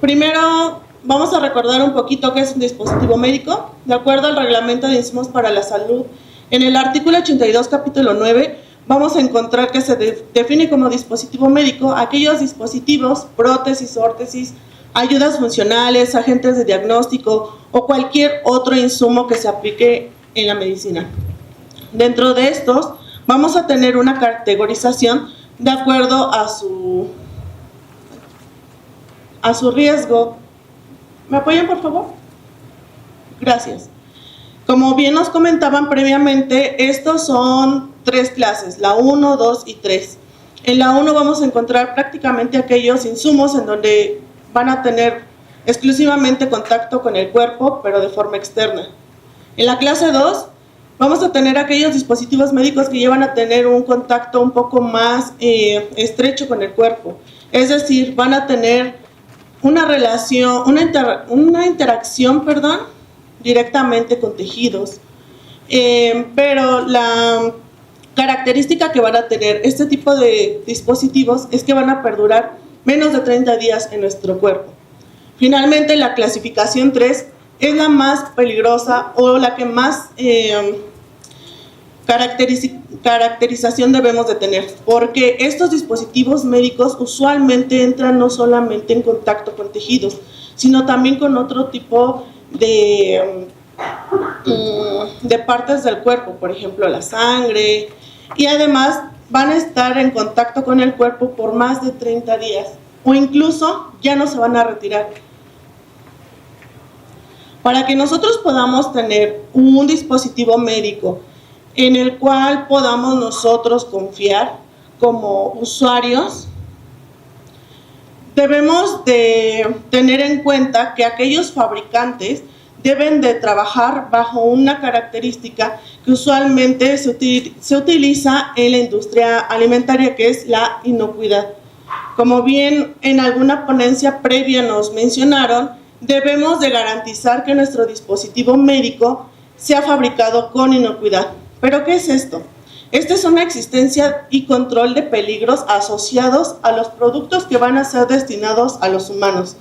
Primero, vamos a recordar un poquito qué es un dispositivo médico. De acuerdo al Reglamento de Insumos para la Salud, en el artículo 82, capítulo 9, vamos a encontrar que se define como dispositivo médico aquellos dispositivos, prótesis, órtesis, ayudas funcionales, agentes de diagnóstico o cualquier otro insumo que se aplique en la medicina. Dentro de estos, vamos a tener una categorización de acuerdo a su riesgo. ¿Me apoyan, por favor? Gracias. Como bien nos comentaban previamente, estos son 3 clases, la 1, 2 y 3. En la 1 vamos a encontrar prácticamente aquellos insumos en donde van a tener exclusivamente contacto con el cuerpo, pero de forma externa. En la clase 2 vamos a tener aquellos dispositivos médicos que llevan a tener un contacto un poco más estrecho con el cuerpo. Es decir, van a tener una relación, una interacción, directamente con tejidos. Pero la característica que van a tener este tipo de dispositivos es que van a perdurar menos de 30 días en nuestro cuerpo. Finalmente, la clasificación 3 es la más peligrosa o la que más caracterización debemos de tener, porque estos dispositivos médicos usualmente entran no solamente en contacto con tejidos, sino también con otro tipo de partes del cuerpo, por ejemplo la sangre, y además van a estar en contacto con el cuerpo por más de 30 días o incluso ya no se van a retirar. Para que nosotros podamos tener un dispositivo médico en el cual podamos nosotros confiar como usuarios, debemos de tener en cuenta que aquellos fabricantes deben de trabajar bajo una característica que usualmente se utiliza en la industria alimentaria, que es la inocuidad. Como bien en alguna ponencia previa nos mencionaron, debemos de garantizar que nuestro dispositivo médico sea fabricado con inocuidad. ¿Pero qué es esto? Esta es una existencia y control de peligros asociados a los productos que van a ser destinados a los humanos.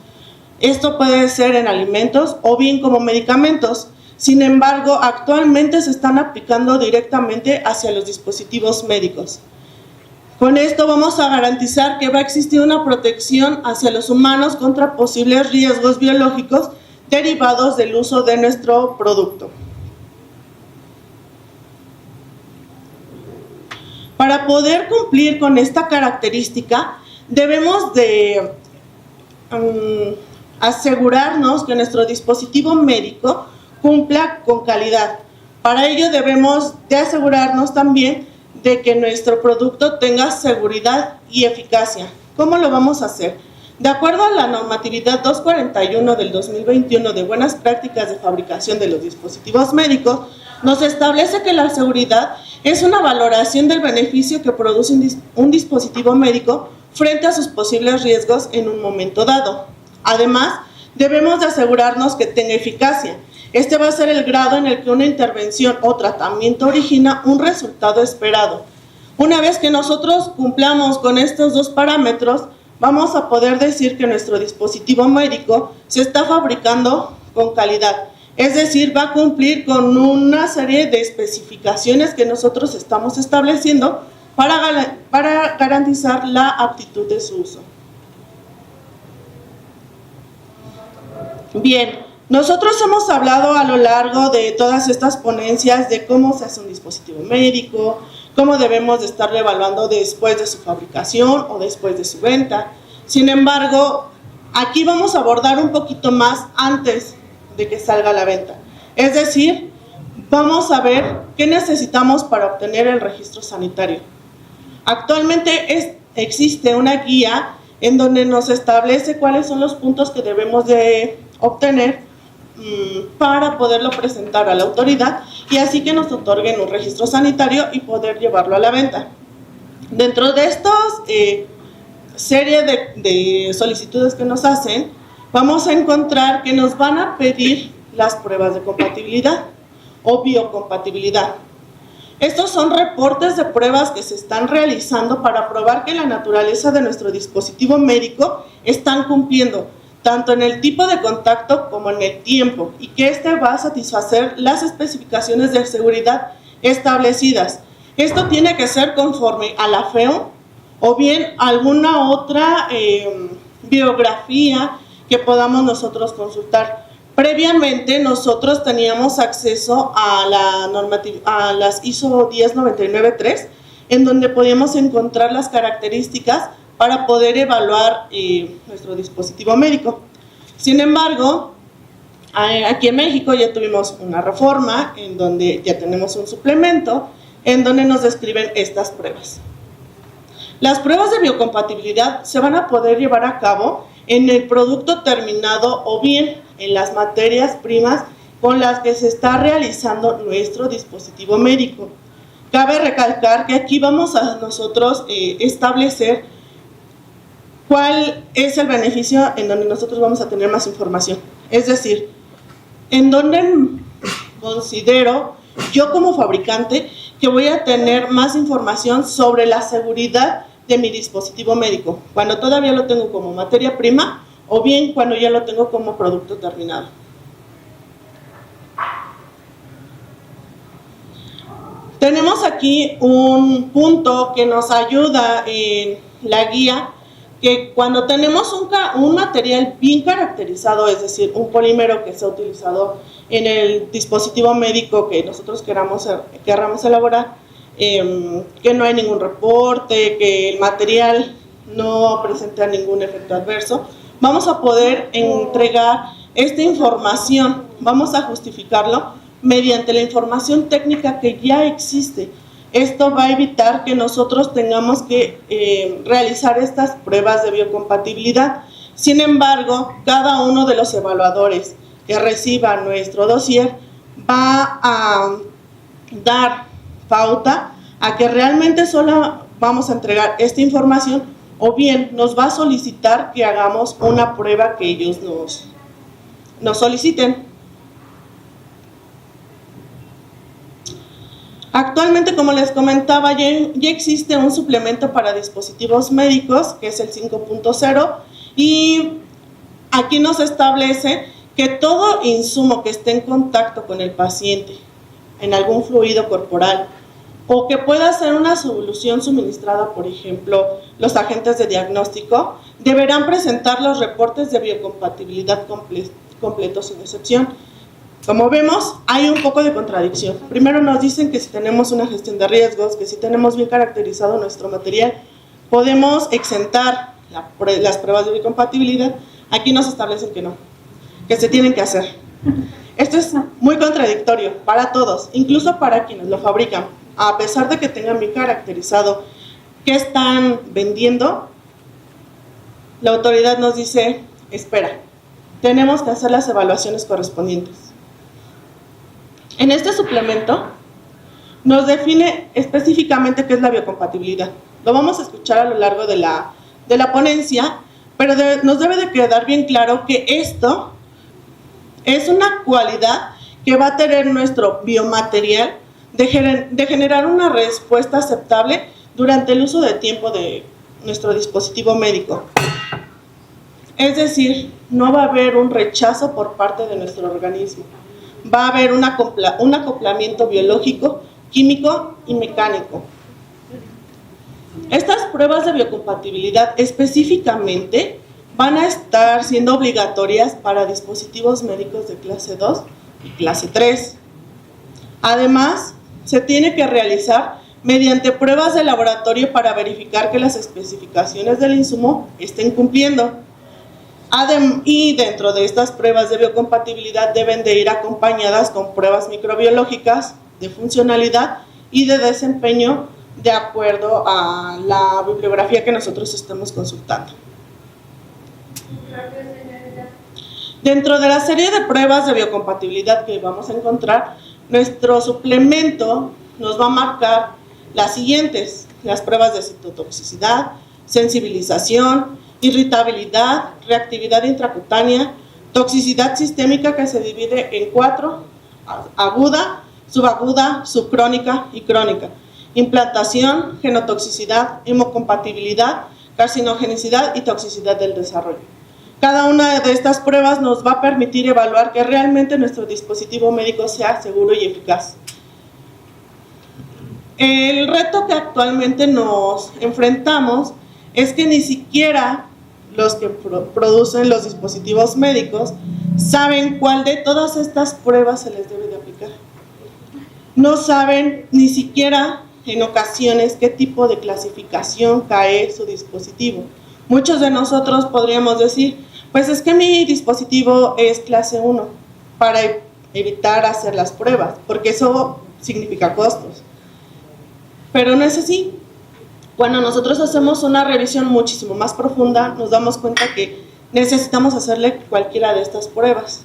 Esto puede ser en alimentos o bien como medicamentos. Sin embargo, actualmente se están aplicando directamente hacia los dispositivos médicos. Con esto vamos a garantizar que va a existir una protección hacia los humanos contra posibles riesgos biológicos derivados del uso de nuestro producto. Para poder cumplir con esta característica, debemos de asegurarnos que nuestro dispositivo médico cumpla con calidad. Para ello debemos de asegurarnos también de que nuestro producto tenga seguridad y eficacia. ¿Cómo lo vamos a hacer? De acuerdo a la normatividad 241 del 2021 de buenas prácticas de fabricación de los dispositivos médicos, nos establece que la seguridad es una valoración del beneficio que produce un dispositivo médico frente a sus posibles riesgos en un momento dado. Además, debemos de asegurarnos que tenga eficacia. Este va a ser el grado en el que una intervención o tratamiento origina un resultado esperado. Una vez que nosotros cumplamos con estos 2 parámetros, vamos a poder decir que nuestro dispositivo médico se está fabricando con calidad. Es decir, va a cumplir con una serie de especificaciones que nosotros estamos estableciendo para garantizar la aptitud de su uso. Bien, nosotros hemos hablado a lo largo de todas estas ponencias de cómo se hace un dispositivo médico, cómo debemos de estarlo evaluando después de su fabricación o después de su venta. Sin embargo, aquí vamos a abordar un poquito más antes de que salga a la venta. Es decir, vamos a ver qué necesitamos para obtener el registro sanitario. Actualmente existe una guía en donde nos establece cuáles son los puntos que debemos de obtener para poderlo presentar a la autoridad y así que nos otorguen un registro sanitario y poder llevarlo a la venta. Dentro de estas serie de solicitudes que nos hacen, vamos a encontrar que nos van a pedir las pruebas de compatibilidad o biocompatibilidad. Estos son reportes de pruebas que se están realizando para probar que la naturaleza de nuestro dispositivo médico están cumpliendo tanto en el tipo de contacto como en el tiempo, y que este va a satisfacer las especificaciones de seguridad establecidas. Esto tiene que ser conforme a la FEO o bien alguna otra biografía que podamos nosotros consultar. Previamente nosotros teníamos acceso a las ISO 10993, en donde podíamos encontrar las características para poder evaluar nuestro dispositivo médico. Sin embargo, aquí en México ya tuvimos una reforma en donde ya tenemos un suplemento en donde nos describen estas pruebas. Las pruebas de biocompatibilidad se van a poder llevar a cabo en el producto terminado o bien en las materias primas con las que se está realizando nuestro dispositivo médico. Cabe recalcar que aquí vamos a nosotros establecer cuál es el beneficio en donde nosotros vamos a tener más información. Es decir, en donde considero yo como fabricante que voy a tener más información sobre la seguridad de mi dispositivo médico, cuando todavía lo tengo como materia prima o bien cuando ya lo tengo como producto terminado. Tenemos aquí un punto que nos ayuda en la guía, que cuando tenemos un material bien caracterizado, es decir, un polímero que se ha utilizado en el dispositivo médico que nosotros queramos elaborar, que no hay ningún reporte, que el material no presenta ningún efecto adverso, vamos a poder entregar esta información, vamos a justificarlo mediante la información técnica que ya existe. Esto va a evitar que nosotros tengamos que realizar estas pruebas de biocompatibilidad. Sin embargo, cada uno de los evaluadores que reciba nuestro dossier va a dar pauta a que realmente solo vamos a entregar esta información o bien nos va a solicitar que hagamos una prueba que ellos nos soliciten. Actualmente, como les comentaba, ya existe un suplemento para dispositivos médicos, que es el 5.0, y aquí nos establece que todo insumo que esté en contacto con el paciente, en algún fluido corporal, o que pueda ser una solución suministrada, por ejemplo, los agentes de diagnóstico, deberán presentar los reportes de biocompatibilidad completos sin excepción. Como vemos, hay un poco de contradicción. Primero nos dicen que si tenemos una gestión de riesgos, que si tenemos bien caracterizado nuestro material, podemos exentar las pruebas de biocompatibilidad. Aquí nos establecen que no, que se tienen que hacer. Esto es muy contradictorio para todos, incluso para quienes lo fabrican. A pesar de que tengan bien caracterizado qué están vendiendo, la autoridad nos dice, espera, tenemos que hacer las evaluaciones correspondientes. En este suplemento nos define específicamente qué es la biocompatibilidad. Lo vamos a escuchar a lo largo de la ponencia, pero nos debe de quedar bien claro que esto es una cualidad que va a tener nuestro biomaterial de generar una respuesta aceptable durante el uso de tiempo de nuestro dispositivo médico. Es decir, no va a haber un rechazo por parte de nuestro organismo. Va a haber un acoplamiento biológico, químico y mecánico. Estas pruebas de biocompatibilidad específicamente van a estar siendo obligatorias para dispositivos médicos de clase 2 y clase 3. Además, se tiene que realizar mediante pruebas de laboratorio para verificar que las especificaciones del insumo estén cumpliendo. Y dentro de estas pruebas de biocompatibilidad deben de ir acompañadas con pruebas microbiológicas de funcionalidad y de desempeño de acuerdo a la bibliografía que nosotros estemos consultando. Dentro de la serie de pruebas de biocompatibilidad que vamos a encontrar, nuestro suplemento nos va a marcar las siguientes: las pruebas de citotoxicidad, sensibilización, irritabilidad, reactividad intracutánea, toxicidad sistémica, que se divide en 4, aguda, subaguda, subcrónica y crónica, implantación, genotoxicidad, hemocompatibilidad, carcinogenicidad y toxicidad del desarrollo. Cada una de estas pruebas nos va a permitir evaluar que realmente nuestro dispositivo médico sea seguro y eficaz. El reto que actualmente nos enfrentamos es que ni siquiera los que producen los dispositivos médicos saben cuál de todas estas pruebas se les debe de aplicar. No saben ni siquiera en ocasiones qué tipo de clasificación cae su dispositivo. Muchos de nosotros podríamos decir, pues es que mi dispositivo es clase 1 para evitar hacer las pruebas, porque eso significa costos. Pero no es así. Cuando nosotros hacemos una revisión muchísimo más profunda, nos damos cuenta que necesitamos hacerle cualquiera de estas pruebas.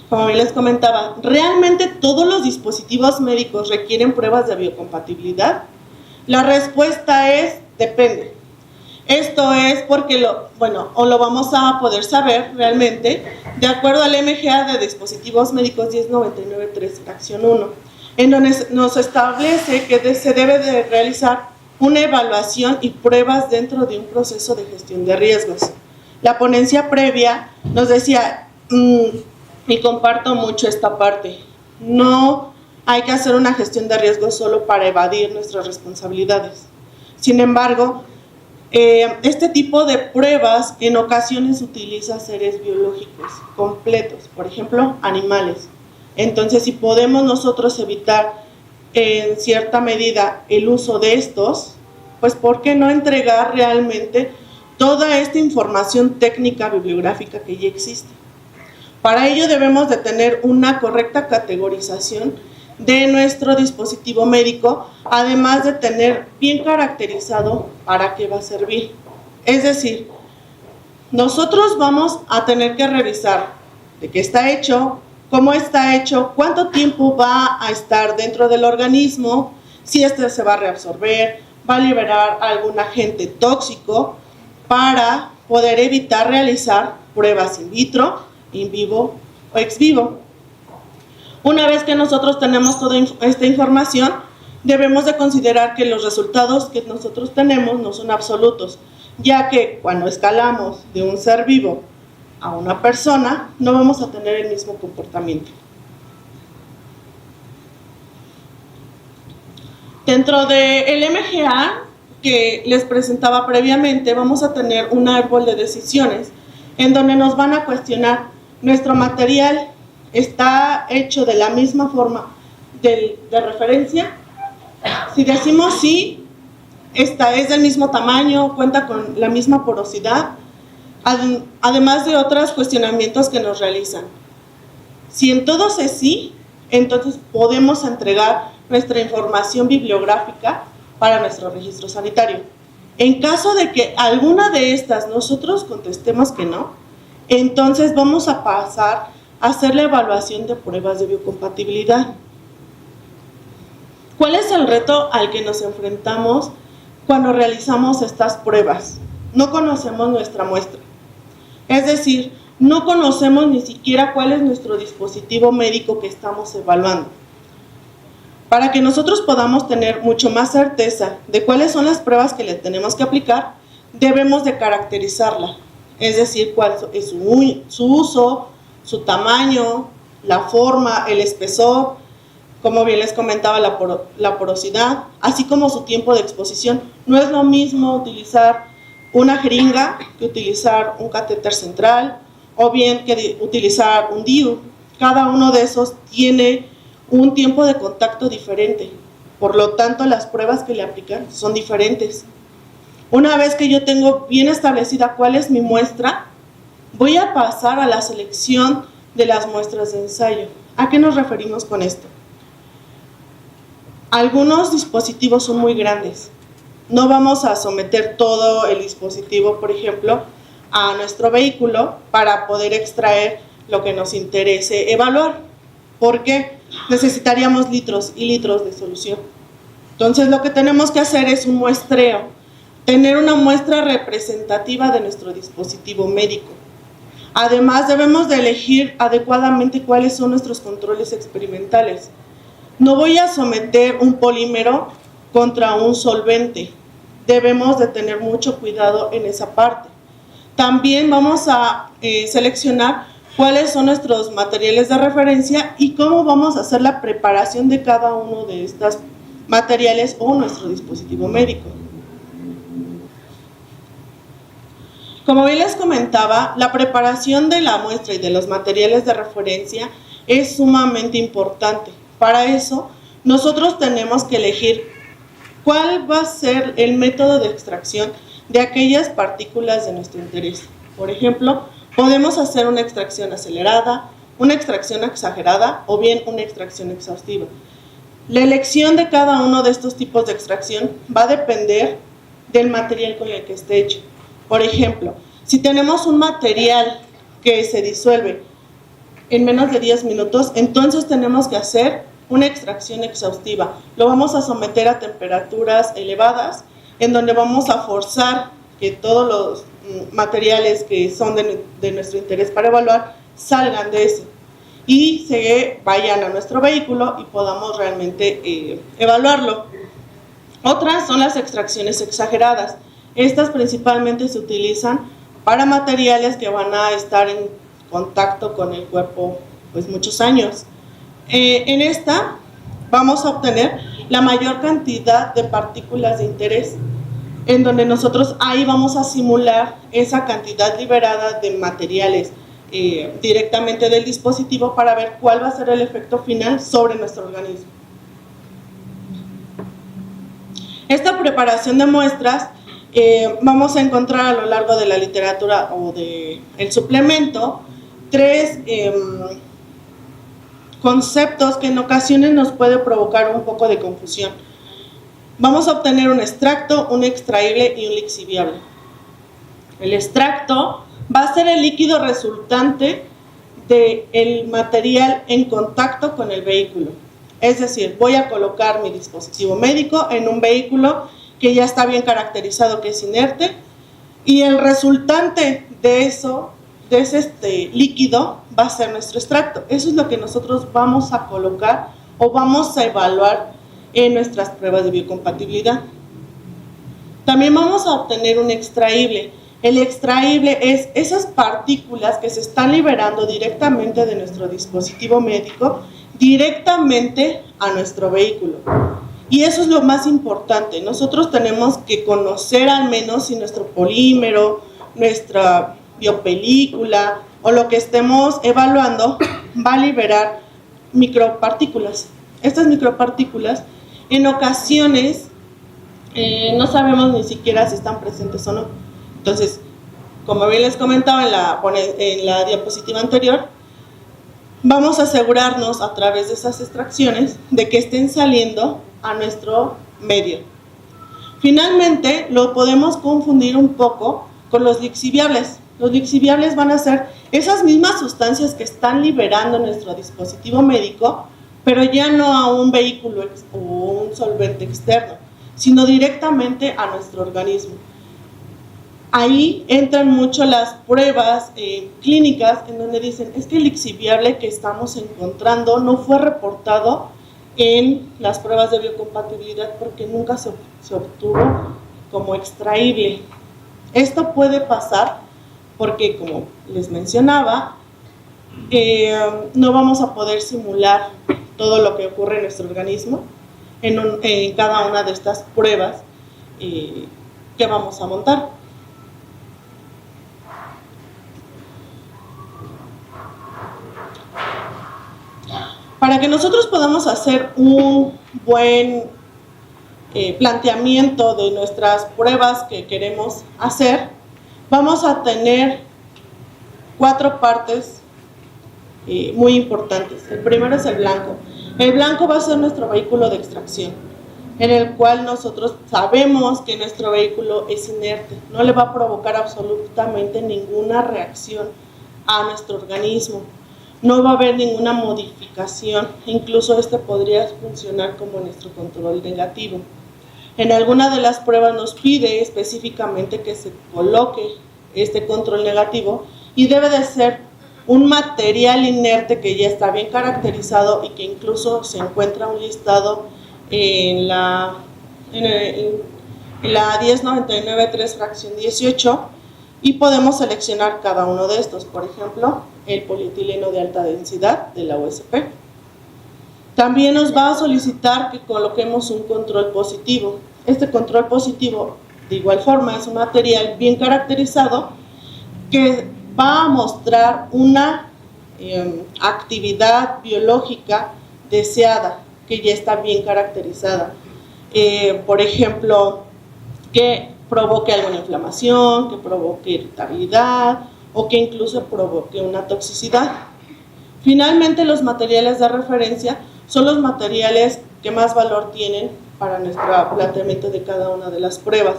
Como bien les comentaba, ¿realmente todos los dispositivos médicos requieren pruebas de biocompatibilidad? La respuesta es, depende. Esto es porque lo vamos a poder saber realmente de acuerdo al MGA de dispositivos médicos 1099-3, fracción 1, en donde nos establece que se debe de realizar una evaluación y pruebas dentro de un proceso de gestión de riesgos. La ponencia previa nos decía, y comparto mucho esta parte, no hay que hacer una gestión de riesgos solo para evadir nuestras responsabilidades. Sin embargo, este tipo de pruebas en ocasiones utiliza seres biológicos completos, por ejemplo, animales. Entonces, si podemos nosotros evitar en cierta medida el uso de estos, pues ¿por qué no entregar realmente toda esta información técnica bibliográfica que ya existe? Para ello debemos de tener una correcta categorización de nuestro dispositivo médico, además de tener bien caracterizado para qué va a servir. Es decir, nosotros vamos a tener que revisar de qué está hecho, cómo está hecho, cuánto tiempo va a estar dentro del organismo, si este se va a reabsorber, va a liberar algún agente tóxico, para poder evitar realizar pruebas in vitro, in vivo o ex vivo. Una vez que nosotros tenemos toda esta información, debemos de considerar que los resultados que nosotros tenemos no son absolutos, ya que cuando escalamos de un ser vivo a una persona, no vamos a tener el mismo comportamiento. Dentro del MGA que les presentaba previamente, vamos a tener un árbol de decisiones en donde nos van a cuestionar nuestro material está hecho de la misma forma de referencia. Si decimos sí, esta es del mismo tamaño, cuenta con la misma porosidad, además de otros cuestionamientos que nos realizan. Si en todos es sí, entonces podemos entregar nuestra información bibliográfica para nuestro registro sanitario. En caso de que alguna de estas nosotros contestemos que no, entonces vamos a pasar hacer la evaluación de pruebas de biocompatibilidad. ¿Cuál es el reto al que nos enfrentamos cuando realizamos estas pruebas? No conocemos nuestra muestra. Es decir, no conocemos ni siquiera cuál es nuestro dispositivo médico que estamos evaluando. Para que nosotros podamos tener mucho más certeza de cuáles son las pruebas que le tenemos que aplicar, debemos de caracterizarla. Es decir, cuál es su uso, su tamaño, la forma, el espesor, como bien les comentaba, la porosidad, así como su tiempo de exposición. No es lo mismo utilizar una jeringa que utilizar un catéter central, o bien que utilizar un DIU. Cada uno de esos tiene un tiempo de contacto diferente, por lo tanto las pruebas que le aplican son diferentes. Una vez que yo tengo bien establecida cuál es mi muestra, voy a pasar a la selección de las muestras de ensayo. ¿A qué nos referimos con esto? Algunos dispositivos son muy grandes. No vamos a someter todo el dispositivo, por ejemplo, a nuestro vehículo para poder extraer lo que nos interese evaluar. ¿Por qué? Necesitaríamos litros y litros de solución. Entonces, lo que tenemos que hacer es un muestreo, tener una muestra representativa de nuestro dispositivo médico. Además, debemos de elegir adecuadamente cuáles son nuestros controles experimentales. No voy a someter un polímero contra un solvente. debemos de tener mucho cuidado en esa parte. También vamos a seleccionar cuáles son nuestros materiales de referencia y cómo vamos a hacer la preparación de cada uno de estos materiales o nuestro dispositivo médico. Como bien les comentaba, la preparación de la muestra y de los materiales de referencia es sumamente importante. Para eso, nosotros tenemos que elegir cuál va a ser el método de extracción de aquellas partículas de nuestro interés. Por ejemplo, podemos hacer una extracción acelerada, una extracción exagerada o bien una extracción exhaustiva. La elección de cada uno de estos tipos de extracción va a depender del material con el que esté hecho. Por ejemplo, si tenemos un material que se disuelve en menos de 10 minutos, entonces tenemos que hacer una extracción exhaustiva. Lo vamos a someter a temperaturas elevadas, en donde vamos a forzar que todos los materiales que son de nuestro interés para evaluar salgan de ese y se vayan a nuestro vehículo y podamos realmente evaluarlo. Otras son las extracciones exageradas. Estas principalmente se utilizan para materiales que van a estar en contacto con el cuerpo pues muchos años. En esta vamos a obtener la mayor cantidad de partículas de interés, en donde nosotros ahí vamos a simular esa cantidad liberada de materiales directamente del dispositivo para ver cuál va a ser el efecto final sobre nuestro organismo. Esta preparación de muestras vamos a encontrar a lo largo de la literatura o del suplemento tres conceptos que en ocasiones nos puede provocar un poco de confusión. Vamos a obtener un extracto, un extraíble y un lixiviable. El extracto va a ser el líquido resultante del material en contacto con el vehículo. Es decir, voy a colocar mi dispositivo médico en un vehículo que ya está bien caracterizado, que es inerte, y el resultante de ese líquido va a ser nuestro extracto. Eso es lo que nosotros vamos a colocar o vamos a evaluar en nuestras pruebas de biocompatibilidad. También vamos a obtener un extraíble. El extraíble es esas partículas que se están liberando directamente de nuestro dispositivo médico, directamente a nuestro vehículo. Y eso es lo más importante. Nosotros tenemos que conocer al menos si nuestro polímero, nuestra biopelícula o lo que estemos evaluando va a liberar micropartículas. Estas micropartículas en ocasiones no sabemos ni siquiera si están presentes o no. Entonces, como bien les comentaba en la diapositiva anterior, vamos a asegurarnos a través de esas extracciones de que estén saliendo a nuestro medio. Finalmente, lo podemos confundir un poco con los lixiviables. Los lixiviables van a ser esas mismas sustancias que están liberando nuestro dispositivo médico, pero ya no a un vehículo o un solvente externo, sino directamente a nuestro organismo. Ahí entran mucho las pruebas clínicas en donde dicen, es que el lixiviable que estamos encontrando no fue reportado en las pruebas de biocompatibilidad porque nunca se obtuvo como extraíble. Esto puede pasar porque, como les mencionaba, no vamos a poder simular todo lo que ocurre en nuestro organismo en cada una de estas pruebas que vamos a montar. Para que nosotros podamos hacer un buen planteamiento de nuestras pruebas que queremos hacer, vamos a tener 4 partes muy importantes. El primero es el blanco. El blanco va a ser nuestro vehículo de extracción, en el cual nosotros sabemos que nuestro vehículo es inerte, no le va a provocar absolutamente ninguna reacción a nuestro organismo. No va a haber ninguna modificación, incluso podría funcionar como nuestro control negativo. En alguna de las pruebas nos pide específicamente que se coloque este control negativo y debe de ser un material inerte que ya está bien caracterizado y que incluso se encuentra un listado en la 1099-3 fracción 18, y podemos seleccionar cada uno de estos, por ejemplo, el polietileno de alta densidad de la USP. También nos va a solicitar que coloquemos un control positivo. Este control positivo, de igual forma, es un material bien caracterizado que va a mostrar una actividad biológica deseada, que ya está bien caracterizada. Por ejemplo, que provoque alguna inflamación, que provoque irritabilidad o que incluso provoque una toxicidad. Finalmente, los materiales de referencia son los materiales que más valor tienen para nuestro planteamiento de cada una de las pruebas.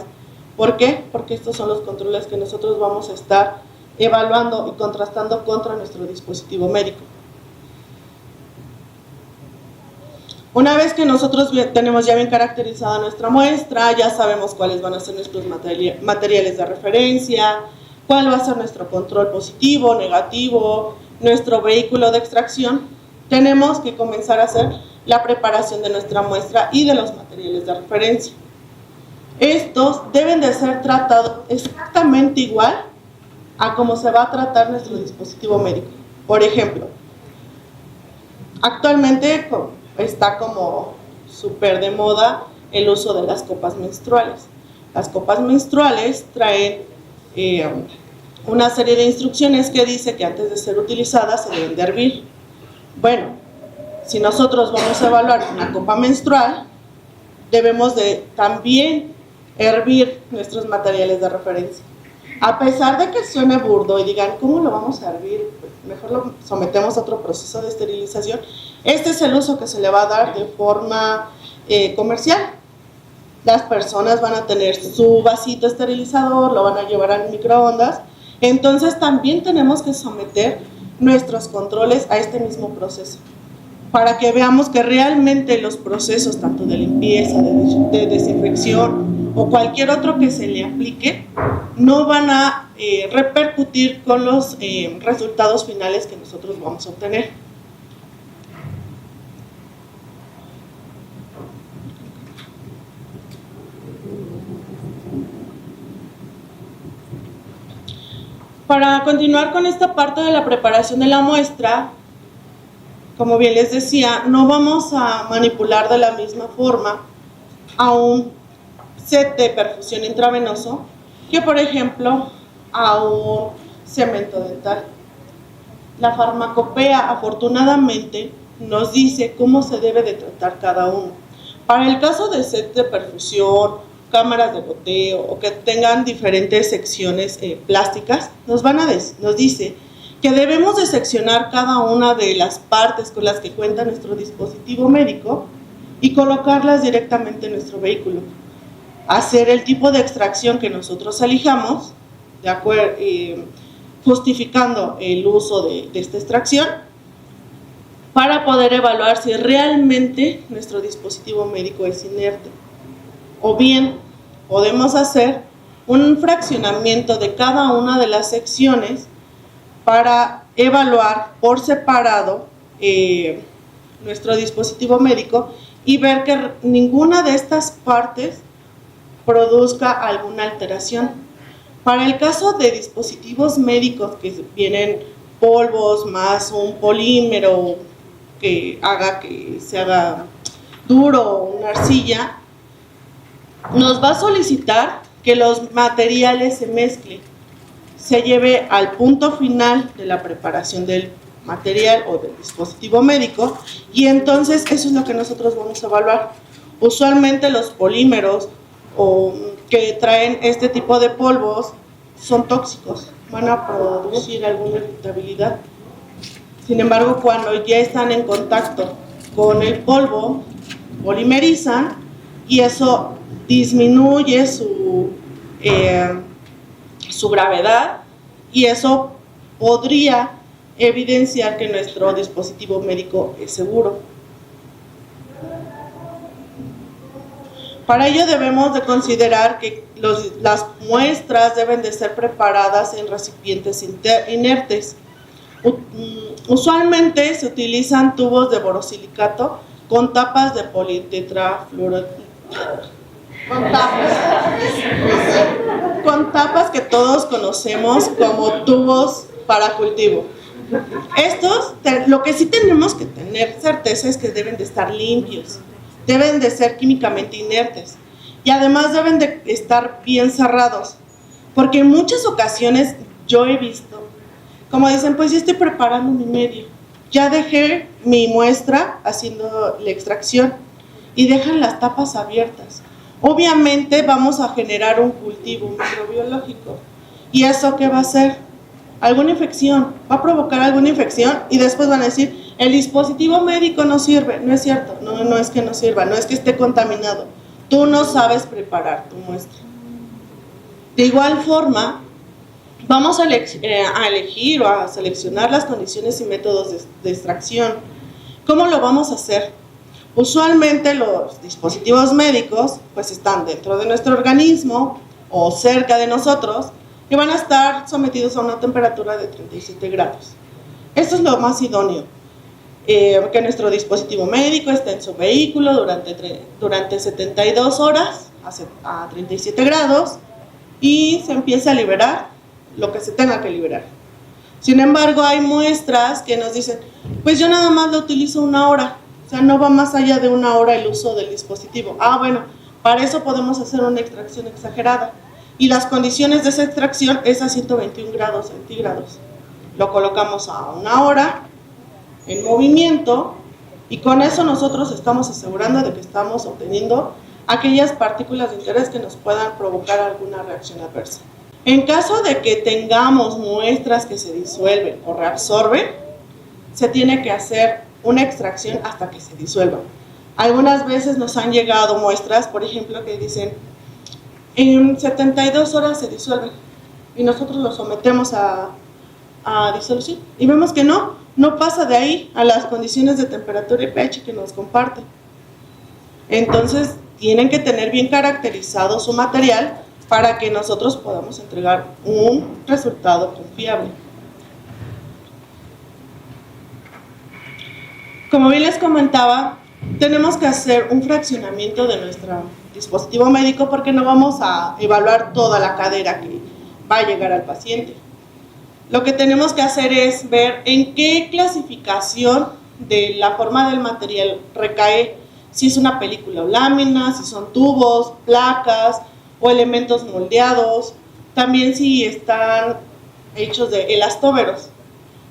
¿Por qué? Porque estos son los controles que nosotros vamos a estar evaluando y contrastando contra nuestro dispositivo médico. Una vez que nosotros tenemos ya bien caracterizada nuestra muestra, ya sabemos cuáles van a ser nuestros materiales de referencia, cuál va a ser nuestro control positivo, negativo, nuestro vehículo de extracción, tenemos que comenzar a hacer la preparación de nuestra muestra y de los materiales de referencia. Estos deben de ser tratados exactamente igual a cómo se va a tratar nuestro dispositivo médico. Por ejemplo, actualmente está como súper de moda el uso de las copas menstruales. Las copas menstruales traen una serie de instrucciones que dice que antes de ser utilizadas se deben de hervir. Bueno, si nosotros vamos a evaluar una copa menstrual, debemos de también hervir nuestros materiales de referencia. A pesar de que suene burdo y digan, ¿cómo lo vamos a hervir? Pues mejor lo sometemos a otro proceso de esterilización. Este es el uso que se le va a dar de forma comercial. Las personas van a tener su vasito esterilizador, lo van a llevar al microondas. Entonces también tenemos que someter nuestros controles a este mismo proceso, para que veamos que realmente los procesos, tanto de limpieza, de desinfección o cualquier otro que se le aplique, no van a repercutir con los resultados finales que nosotros vamos a obtener. Para continuar con esta parte de la preparación de la muestra, como bien les decía, no vamos a manipular de la misma forma a un set de perfusión intravenoso que, por ejemplo, a un cemento dental. La farmacopea, afortunadamente, nos dice cómo se debe de tratar cada uno. Para el caso de set de perfusión, cámaras de goteo o que tengan diferentes secciones plásticas, nos dice que debemos de seccionar cada una de las partes con las que cuenta nuestro dispositivo médico y colocarlas directamente en nuestro vehículo. Hacer el tipo de extracción que nosotros elijamos, justificando el uso de esta extracción, para poder evaluar si realmente nuestro dispositivo médico es inerte. O bien podemos hacer un fraccionamiento de cada una de las secciones para evaluar por separado nuestro dispositivo médico y ver que ninguna de estas partes produzca alguna alteración. Para el caso de dispositivos médicos que vienen polvos más un polímero que haga que se haga duro o una arcilla, nos va a solicitar que los materiales se mezclen, se lleve al punto final de la preparación del material o del dispositivo médico, y entonces eso es lo que nosotros vamos a evaluar. Usualmente los polímeros que traen este tipo de polvos son tóxicos, van a producir alguna irritabilidad. Sin embargo, cuando ya están en contacto con el polvo, polimerizan y eso disminuye su gravedad, y eso podría evidenciar que nuestro dispositivo médico es seguro. Para ello debemos de considerar que las muestras deben de ser preparadas en recipientes inertes. Usualmente se utilizan tubos de borosilicato con tapas de politetrafluoruro. con tapas que todos conocemos como tubos para cultivo. Estos, lo que sí tenemos que tener certeza es que deben de estar limpios, deben de ser químicamente inertes y además deben de estar bien cerrados, porque en muchas ocasiones yo he visto, como dicen, pues ya estoy preparando mi medio, ya dejé mi muestra haciendo la extracción y dejan las tapas abiertas. Obviamente vamos a generar un cultivo microbiológico. ¿Y eso qué va a hacer? Alguna infección, va a provocar alguna infección y después van a decir, el dispositivo médico no sirve. No es cierto, no es que no sirva, no es que esté contaminado. Tú no sabes preparar tu muestra. De igual forma, vamos a elegir o a seleccionar las condiciones y métodos de extracción. ¿Cómo lo vamos a hacer? Usualmente los dispositivos médicos pues están dentro de nuestro organismo o cerca de nosotros y van a estar sometidos a una temperatura de 37 grados. Esto es lo más idóneo, que nuestro dispositivo médico esté en su vehículo durante 72 horas a 37 grados y se empiece a liberar lo que se tenga que liberar. Sin embargo, hay muestras que nos dicen, pues yo nada más lo utilizo 1 hora, o sea, no va más allá de 1 hora el uso del dispositivo. Bueno, para eso podemos hacer una extracción exagerada. Y las condiciones de esa extracción es a 121 grados centígrados. Lo colocamos a 1 hora, en movimiento, y con eso nosotros estamos asegurando de que estamos obteniendo aquellas partículas de interés que nos puedan provocar alguna reacción adversa. En caso de que tengamos muestras que se disuelven o reabsorben, se tiene que hacer una extracción hasta que se disuelvan. Algunas veces nos han llegado muestras, por ejemplo, que dicen, en 72 horas se disuelven y nosotros lo sometemos a disolución y vemos que no pasa de ahí a las condiciones de temperatura y pH que nos comparten. Entonces, tienen que tener bien caracterizado su material para que nosotros podamos entregar un resultado confiable. Como bien les comentaba, tenemos que hacer un fraccionamiento de nuestro dispositivo médico porque no vamos a evaluar toda la cadera que va a llegar al paciente. Lo que tenemos que hacer es ver en qué clasificación de la forma del material recae, si es una película o lámina, si son tubos, placas o elementos moldeados, también si están hechos de elastómeros,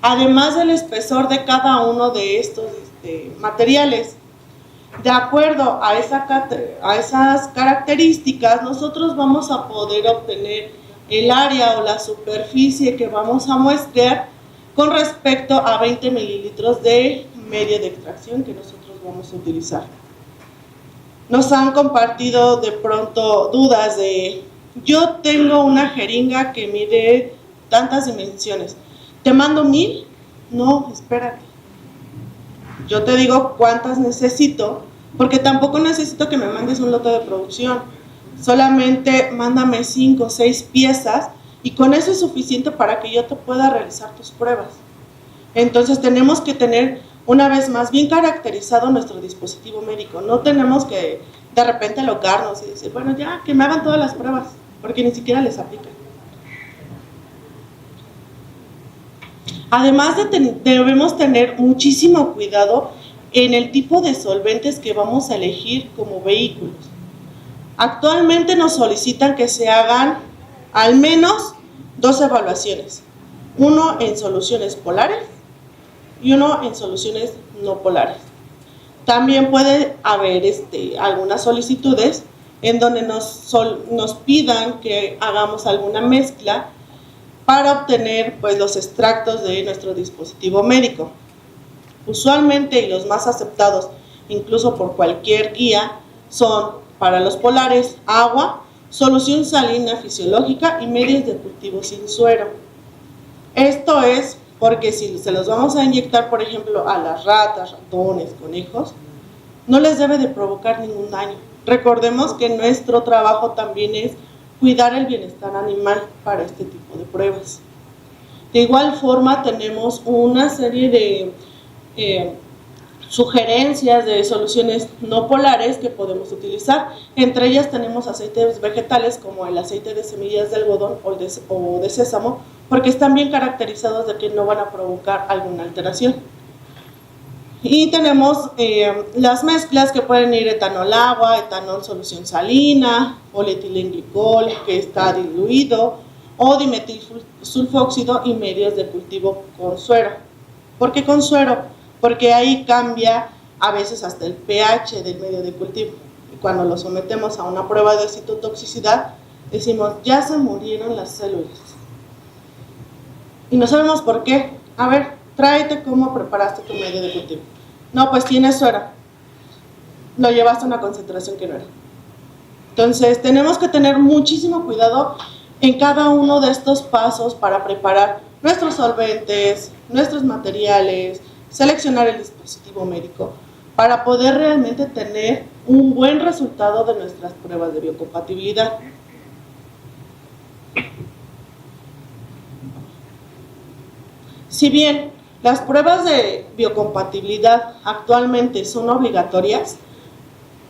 además del espesor de cada uno de estos materiales. De acuerdo a esas características, nosotros vamos a poder obtener el área o la superficie que vamos a muestrear con respecto a 20 mililitros de medio de extracción que nosotros vamos a utilizar. Nos han compartido de pronto dudas de, yo tengo una jeringa que mide tantas dimensiones, ¿te mando 1000? No, espérate. Yo te digo cuántas necesito, porque tampoco necesito que me mandes un lote de producción. Solamente mándame 5 o 6 piezas y con eso es suficiente para que yo te pueda realizar tus pruebas. Entonces tenemos que tener, una vez más, bien caracterizado nuestro dispositivo médico. No tenemos que de repente alocarnos y decir, bueno, ya, que me hagan todas las pruebas, porque ni siquiera les aplican. Además, debemos tener muchísimo cuidado en el tipo de solventes que vamos a elegir como vehículos. Actualmente nos solicitan que se hagan al menos 2 evaluaciones, uno en soluciones polares y uno en soluciones no polares. También puede haber algunas solicitudes en donde nos pidan que hagamos alguna mezcla para obtener pues, los extractos de nuestro dispositivo médico. Usualmente, y los más aceptados incluso por cualquier guía, son para los polares agua, solución salina fisiológica y medios de cultivo sin suero. Esto es porque si se los vamos a inyectar, por ejemplo, a las ratas, ratones, conejos, no les debe de provocar ningún daño. Recordemos que nuestro trabajo también es cuidar el bienestar animal para este tipo de pruebas. De igual forma, tenemos una serie de sugerencias de soluciones no polares que podemos utilizar. Entre ellas tenemos aceites vegetales como el aceite de semillas de algodón o de sésamo, porque están bien caracterizados de que no van a provocar alguna alteración. Y tenemos las mezclas que pueden ir etanol agua, etanol solución salina, polietilenglicol que está diluido, o dimetilsulfóxido y medios de cultivo con suero. ¿Por qué con suero? Porque ahí cambia a veces hasta el pH del medio de cultivo. Y cuando lo sometemos a una prueba de citotoxicidad, decimos, ya se murieron las células. Y no sabemos por qué. A ver, tráete cómo preparaste tu medio de cultivo. No, pues tiene suero. Lo llevaste a una concentración que no era. Entonces, tenemos que tener muchísimo cuidado en cada uno de estos pasos para preparar nuestros solventes, nuestros materiales, seleccionar el dispositivo médico, para poder realmente tener un buen resultado de nuestras pruebas de biocompatibilidad. Si bien las pruebas de biocompatibilidad actualmente son obligatorias,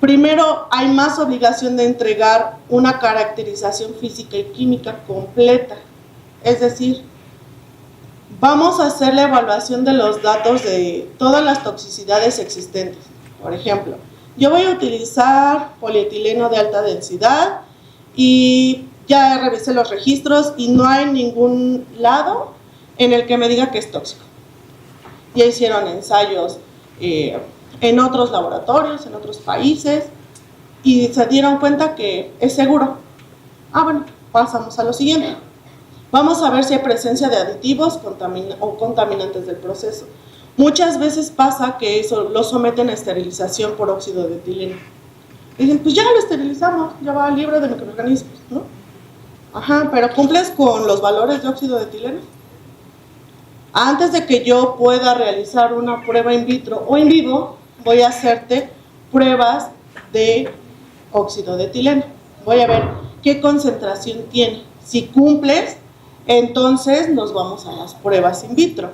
primero hay más obligación de entregar una caracterización física y química completa, es decir, vamos a hacer la evaluación de los datos de todas las toxicidades existentes. Por ejemplo, yo voy a utilizar polietileno de alta densidad y ya revisé los registros y no hay ningún lado en el que me diga que es tóxico. Ya hicieron ensayos en otros laboratorios, en otros países, y se dieron cuenta que es seguro. Bueno, pasamos a lo siguiente. Vamos a ver si hay presencia de aditivos o contaminantes del proceso. Muchas veces pasa que eso lo someten a esterilización por óxido de etileno. Dicen, pues ya lo esterilizamos, ya va libre de microorganismos, ¿no? Pero ¿cumples con los valores de óxido de etileno? Antes de que yo pueda realizar una prueba in vitro o in vivo, voy a hacerte pruebas de óxido de etileno. Voy a ver qué concentración tiene. Si cumples, entonces nos vamos a las pruebas in vitro.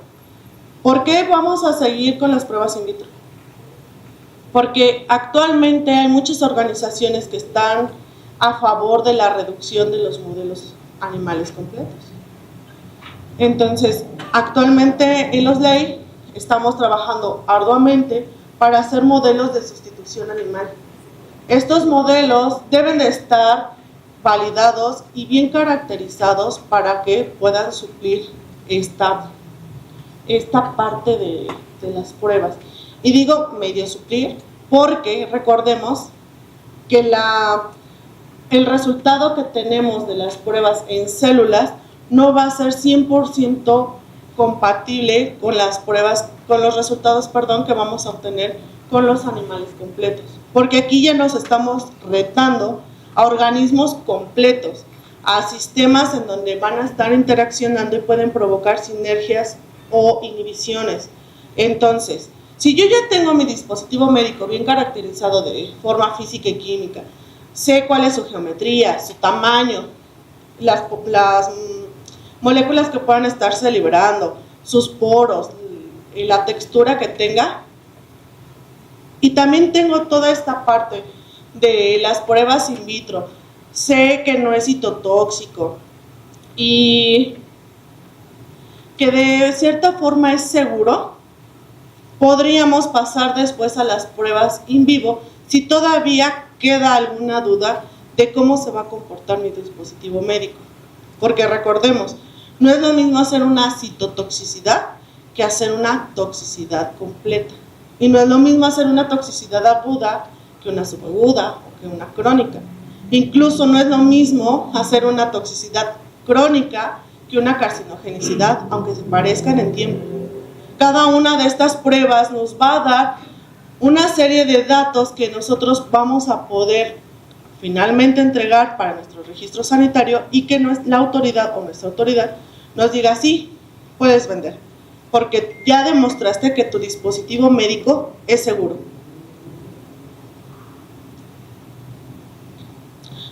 ¿Por qué vamos a seguir con las pruebas in vitro? Porque actualmente hay muchas organizaciones que están a favor de la reducción de los modelos animales completos. Entonces, actualmente en los ley estamos trabajando arduamente para hacer modelos de sustitución animal. Estos modelos deben de estar validados y bien caracterizados para que puedan suplir esta parte de las pruebas. Y digo medio suplir porque recordemos que el resultado que tenemos de las pruebas en células no va a ser 100% compatible con los resultados que vamos a obtener con los animales completos. Porque aquí ya nos estamos retando a organismos completos, a sistemas en donde van a estar interaccionando y pueden provocar sinergias o inhibiciones. Entonces, si yo ya tengo mi dispositivo médico bien caracterizado de forma física y química, sé cuál es su geometría, su tamaño, las moléculas que puedan estarse liberando, sus poros, la textura que tenga, y también tengo toda esta parte de las pruebas in vitro, sé que no es citotóxico y que de cierta forma es seguro, podríamos pasar después a las pruebas in vivo si todavía queda alguna duda de cómo se va a comportar mi dispositivo médico. Porque recordemos, no es lo mismo hacer una citotoxicidad que hacer una toxicidad completa. Y no es lo mismo hacer una toxicidad aguda que una subaguda o que una crónica. Incluso no es lo mismo hacer una toxicidad crónica que una carcinogenicidad, aunque se parezcan en tiempo. Cada una de estas pruebas nos va a dar una serie de datos que nosotros vamos a poder finalmente entregar para nuestro registro sanitario y que la autoridad o nuestra autoridad nos diga sí, puedes vender, porque ya demostraste que tu dispositivo médico es seguro.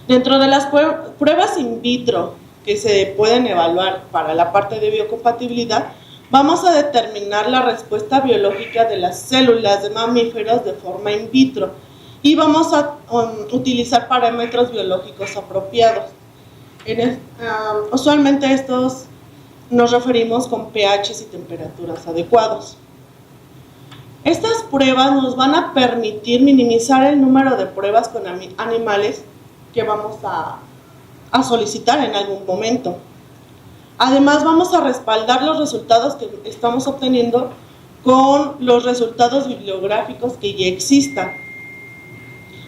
Dentro de las pruebas in vitro que se pueden evaluar para la parte de biocompatibilidad, Vamos a determinar la respuesta biológica de las células de mamíferos de forma in vitro y vamos a utilizar parámetros biológicos apropiados. Usualmente estos nos referimos con pHs y temperaturas adecuados. Estas pruebas nos van a permitir minimizar el número de pruebas con animales que vamos a solicitar en algún momento. Además, vamos a respaldar los resultados que estamos obteniendo con los resultados bibliográficos que ya existan.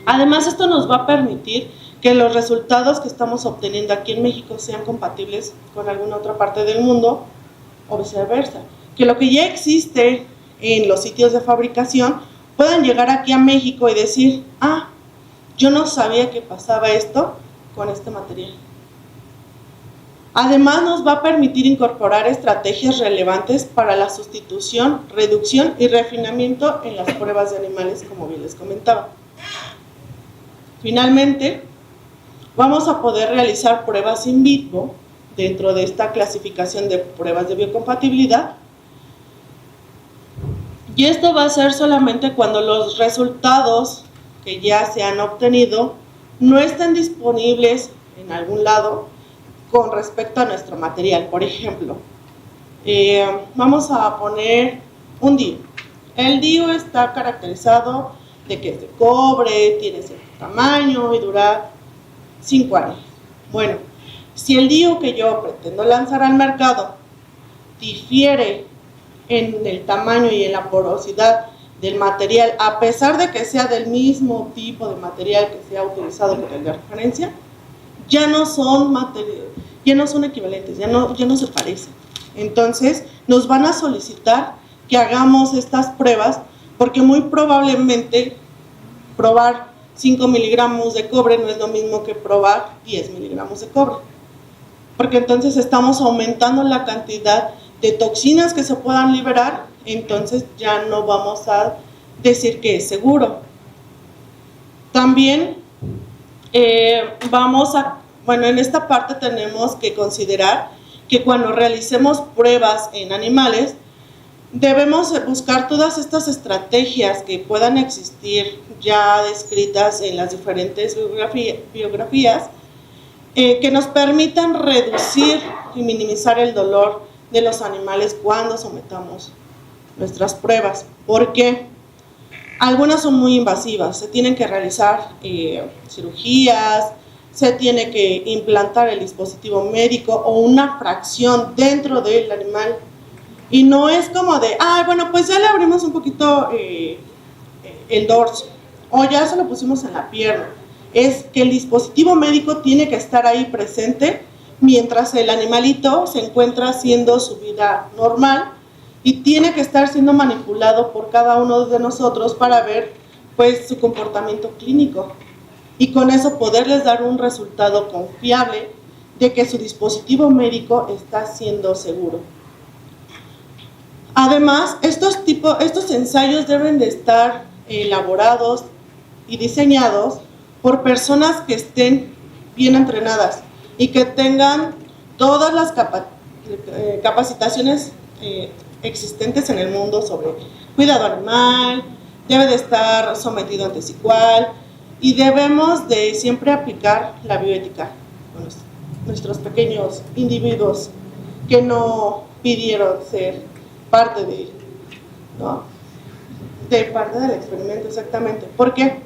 Además, esto nos va a permitir que los resultados que estamos obteniendo aquí en México sean compatibles con alguna otra parte del mundo o viceversa. Que lo que ya existe en los sitios de fabricación puedan llegar aquí a México y decir, ah, yo no sabía que pasaba esto con este material. Además, nos va a permitir incorporar estrategias relevantes para la sustitución, reducción y refinamiento en las pruebas de animales, como bien les comentaba. Finalmente, vamos a poder realizar pruebas in vitro dentro de esta clasificación de pruebas de biocompatibilidad. Y esto va a ser solamente cuando los resultados que ya se han obtenido no estén disponibles en algún lado con respecto a nuestro material. Por ejemplo, vamos a poner un DIU. El DIU está caracterizado de que es de cobre, tiene cierto tamaño y dura 5 años. Bueno, si el DIU que yo pretendo lanzar al mercado difiere en el tamaño y en la porosidad del material, a pesar de que sea del mismo tipo de material que se ha utilizado con el de referencia, ya no son equivalentes, ya no se parecen. Entonces, nos van a solicitar que hagamos estas pruebas porque muy probablemente probar 5 miligramos de cobre no es lo mismo que probar 10 miligramos de cobre. Porque entonces estamos aumentando la cantidad de toxinas que se puedan liberar, entonces ya no vamos a decir que es seguro. También en esta parte tenemos que considerar que cuando realicemos pruebas en animales, debemos buscar todas estas estrategias que puedan existir ya descritas en las diferentes biografías que nos permitan reducir y minimizar el dolor de los animales cuando sometamos nuestras pruebas. Porque algunas son muy invasivas, se tienen que realizar cirugías, se tiene que implantar el dispositivo médico o una fracción dentro del animal. Y no es como de, bueno, pues ya le abrimos un poquito el dorso o ya se lo pusimos en la pierna. Es que el dispositivo médico tiene que estar ahí presente mientras el animalito se encuentra haciendo su vida normal y tiene que estar siendo manipulado por cada uno de nosotros para ver pues su comportamiento clínico y con eso poderles dar un resultado confiable de que su dispositivo médico está siendo seguro. Además, estos ensayos deben de estar elaborados y diseñados por personas que estén bien entrenadas y que tengan todas las capacitaciones existentes en el mundo sobre cuidado animal, debe de estar sometido a anticicual y debemos de siempre aplicar la bioética con nuestros pequeños individuos que no pidieron ser parte parte del experimento, exactamente. ¿Por qué?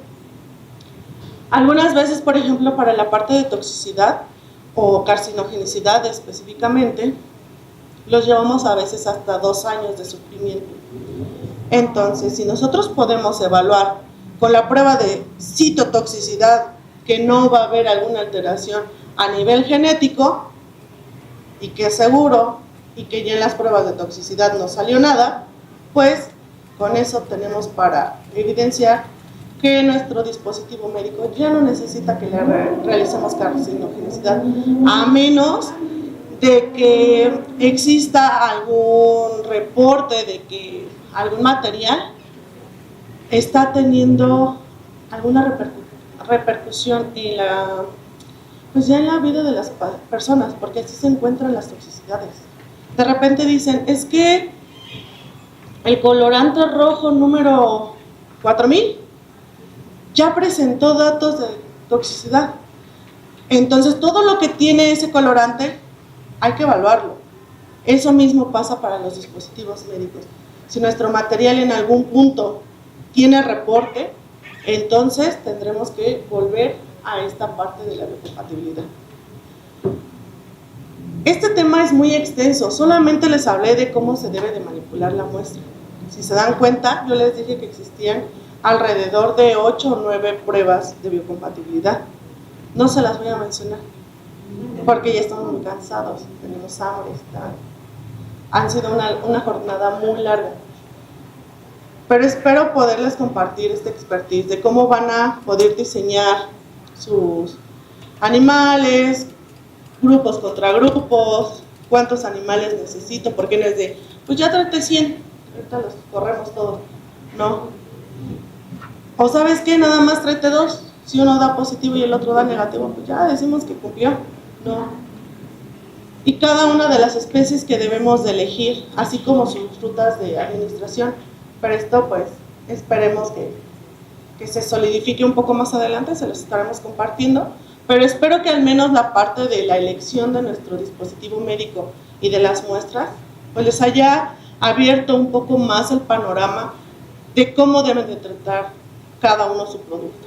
Algunas veces, por ejemplo, para la parte de toxicidad o carcinogenicidad específicamente, los llevamos a veces hasta 2 años de sufrimiento. Entonces, si nosotros podemos evaluar con la prueba de citotoxicidad que no va a haber alguna alteración a nivel genético y que es seguro y que ya en las pruebas de toxicidad no salió nada, pues con eso tenemos para evidenciar que nuestro dispositivo médico ya no necesita que le realicemos carcinogenicidad, a menos de que exista algún reporte de que algún material está teniendo alguna repercusión en ya en la vida de las personas, porque así se encuentran las toxicidades. de repente dicen, es que el colorante rojo número 4000 ya presentó datos de toxicidad. Entonces, todo lo que tiene ese colorante hay que evaluarlo. Eso mismo pasa para los dispositivos médicos. Si nuestro material en algún punto tiene reporte, entonces tendremos que volver a esta parte de la biocompatibilidad. Este tema es muy extenso, solamente les hablé de cómo se debe de manipular la muestra. Si se dan cuenta, yo les dije que existían alrededor de 8 o 9 pruebas de biocompatibilidad. No se las voy a mencionar, porque ya estamos muy cansados, tenemos hambre, han sido una jornada muy larga. Pero espero poderles compartir esta expertise de cómo van a poder diseñar sus animales, grupos contra grupos, cuántos animales necesito, porque no es de, pues ya traté 100, ahorita los corremos todos, no. O sabes qué, nada más tráete 2, si uno da positivo y el otro da negativo, pues ya decimos que cumplió, no. Y cada una de las especies que debemos de elegir, así como sus rutas de administración, pero esto pues esperemos que se solidifique un poco más adelante, se los estaremos compartiendo, pero espero que al menos la parte de la elección de nuestro dispositivo médico y de las muestras, pues les haya abierto un poco más el panorama de cómo deben de tratar cada uno su producto.